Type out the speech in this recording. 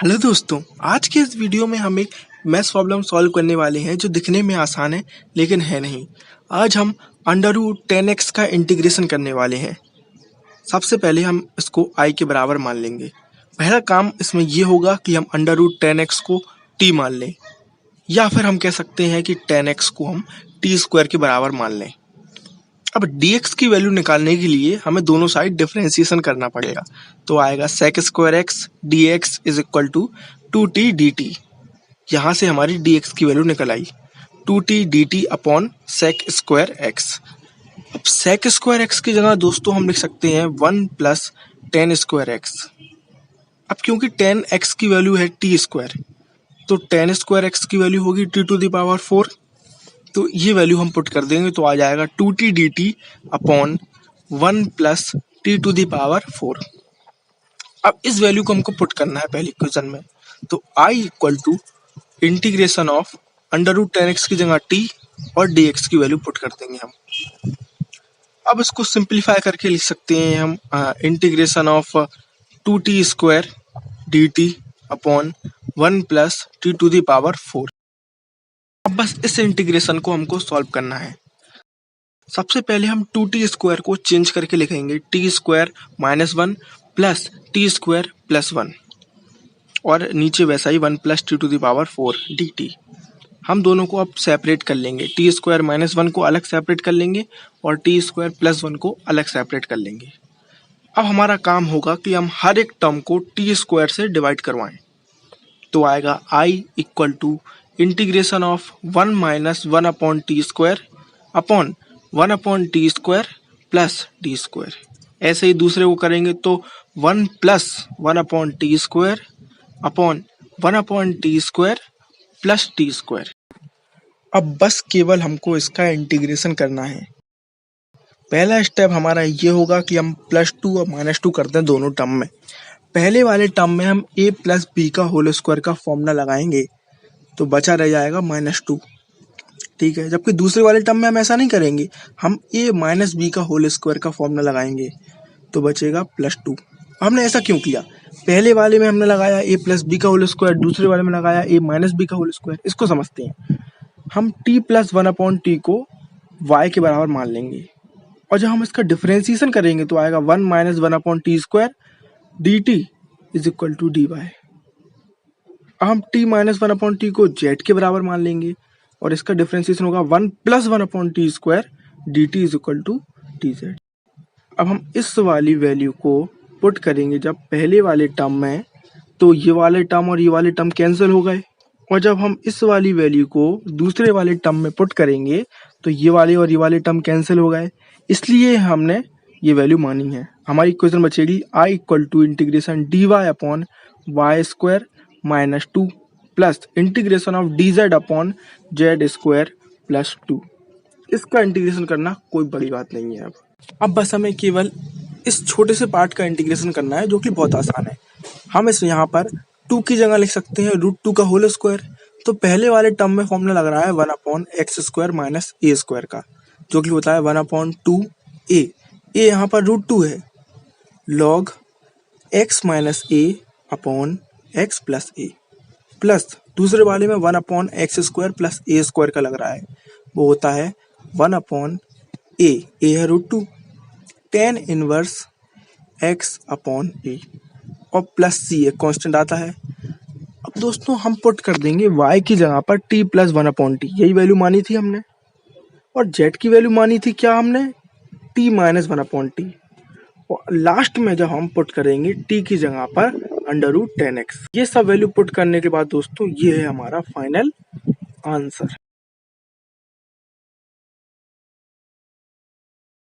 Hello दोस्तों, आज के इस वीडियो में हम एक मैथ्स प्रॉब्लम सॉल्व करने वाले हैं जो दिखने में आसान है लेकिन है नहीं। आज हम अंडर रूट 10x का इंटीग्रेशन करने वाले हैं। सबसे पहले हम इसको i के बराबर मान लेंगे। पहला काम इसमें ये होगा कि हम अंडर रूट 10x को t मान लें, या फिर हम कह सकते हैं कि 10x को हम t स्क्वायर के बराबर मान लें। अब dx की वैल्यू निकालने के लिए हमें दोनों साइड डिफरेंशिएशन करना पड़ेगा। तो आएगा sec square x dx is equal to 2t dt। यहाँ से हमारी dx की वैल्यू निकल आई 2t dt upon sec square x। अब sec स्क्वायर x की जगह दोस्तों हम लिख सकते हैं 1 प्लस टेन स्क्वायर x। अब क्योंकि 10x की वैल्यू है t स्क्वायर, तो टेन स्क्वायर x की वैल्यू होगी t टू द पावर 4। तो ये वैल्यू हम पुट कर देंगे तो आ जाएगा 2t dt upon 1 plus t to the power 4। अब इस वैल्यू को हमको पुट करना है पहले इक्वेशन में। तो i equal to integration of under root 10x की जगह t और dx की वैल्यू पुट कर देंगे हम। अब इसको सिंप्लीफाई करके लिख सकते हैं हम integration of 2t square dt upon 1 plus t to the power 4। अब बस इस इंटीग्रेशन को हमको सॉल्व करना है। सबसे पहले हम 2t स्क्वायर को चेंज करके लिखेंगे t square minus 1 plus t square plus 1, और नीचे वैसा ही 1 plus t to the power 4 dt। हम दोनों को अब सेपरेट कर लेंगे, टी स्क्वायर माइनस 1 को अलग सेपरेट कर लेंगे और टी स्क्वायर प्लस 1 को अलग सेपरेट कर लेंगे। अब हमारा काम होगा कि हम हर एक टर्म को टी स्क्वायर से डिवाइड करवाएं। तो आएगा i equal to integration of 1 minus 1 upon t square upon 1 upon t square plus t square. ऐसे ही दूसरे को करेंगे तो 1 plus 1 upon t square upon 1 upon t square plus t square. अब बस केवल हमको इसका इंटीग्रेशन करना है। पहला स्टेप हमारा ये होगा कि हम +2 और -2 करते हैं दोनों टर्म में। पहले वाले टर्म में हम a प्लस बी का होल स्क्वायर का फॉर्मूला लगाएंगे तो बचा रह जाएगा -2, ठीक है। जबकि दूसरे वाले टर्म में हम ऐसा नहीं करेंगे, हम a माइनस बी का होल स्क्वायर का फॉर्मूला लगाएंगे तो बचेगा +2। हमने ऐसा क्यों किया? पहले वाले में हमने लगाया a प्लस बी का होल स्क्वायर, दूसरे वाले में लगाया a माइनस बी का होल स्क्वायर। इसको समझते हैं। हम t प्लस 1 अपॉन टी को y के बराबर मान लेंगे, और जब हम इसका डिफरेंशिएशन करेंगे तो आएगा 1 minus 1 upon t square d t is equal to d y. अब हम t माइनस 1 अपॉन टी को z के बराबर मान लेंगे और इसका डिफरेंशिएशन होगा 1 plus 1 upon t square d t is equal to d z. अब हम इस वाली वैल्यू को पुट करेंगे जब पहले वाले टर्म में, तो ये वाले टर्म और ये वाले टर्म कैंसिल हो गए, और जब हम इस वाली वैल्यू को दूसरे वाले टर्म में पुट करेंगे तो ये वाले और ये वाले टर्म कैंसिल हो गए, इसलिए हमने ये वैल्यू मानी है। हमारी इक्वेशन बचेगी i equal to integration d y upon y square minus 2 plus integration of d z upon z square plus 2। इसका इंटीग्रेशन करना कोई बड़ी बात नहीं है। अब बस हमें केवल इस छोटे से पार्ट का इंटीग्रेशन करना है जो कि बहुत आसान है। हम इस यहाँ पर 2 की जगह लिख सकते हैं √2 का होल स्क्वायर। तो पहले वाले टर्म में फॉर्मूला लग रहा है 1 अपॉन एक्स स्क्वायर माइनस ए स्क्वायर का, जो कि होता है 1 अपॉन 2a। ए यहाँ पर √2 है, लॉग x माइनस ए अपॉन एक्स प्लस ए, प्लस दूसरे वाले में 1 अपॉन एक्स स्क्वायर प्लस ए स्क्वायर का लग रहा है, वो होता है 1 अपॉन ए है √2, tan इनवर्स x अपॉन ए, और प्लस सी एक कांस्टेंट आता है। अब दोस्तों हम पुट कर देंगे y की जगह पर t प्लस 1 अपॉन टी, यही वैल्यू मानी थी हमने, और z की वैल्यू मानी थी क्या हमने, t माइनस 1 अपॉन टी, और लास्ट में जब हम पुट करेंगे t की जगह पर अंडर रूट 10x। ये सब वैल्यू पुट करने के बाद दोस्तों ये है हमारा फाइनल आंसर।